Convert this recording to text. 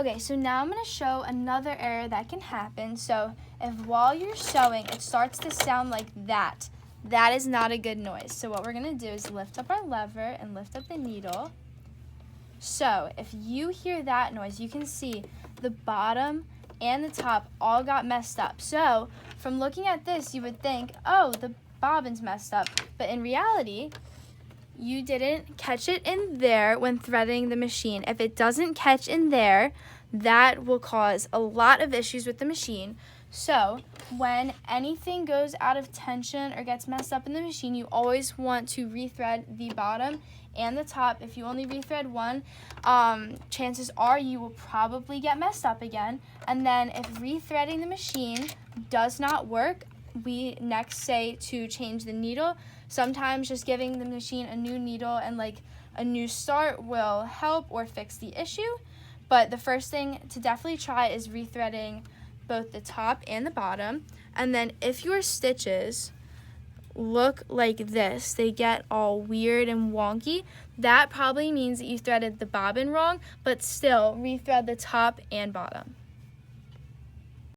Okay, so now I'm going to show another error that can happen. So if while you're sewing it starts to sound like that is not a good noise. So what we're going to do is lift up our lever and lift up the needle. So if you hear that noise, you can see the bottom and the top all got messed up. So from looking at this, you would think, oh, the bobbin's messed up. But in reality, you didn't catch it in there when threading the machine. If it doesn't catch in there, that will cause a lot of issues with the machine. So when anything goes out of tension or gets messed up in the machine, you always want to rethread the bottom and the top. If you only rethread one, chances are you will probably get messed up again. And then if rethreading the machine does not work, we next say to change the needle. Sometimes just giving the machine a new needle and like a new start will help or fix the issue. But the first thing to definitely try is rethreading both the top and the bottom. And then if your stitches look like this, they get all weird and wonky, that probably means that you threaded the bobbin wrong, but still rethread the top and bottom.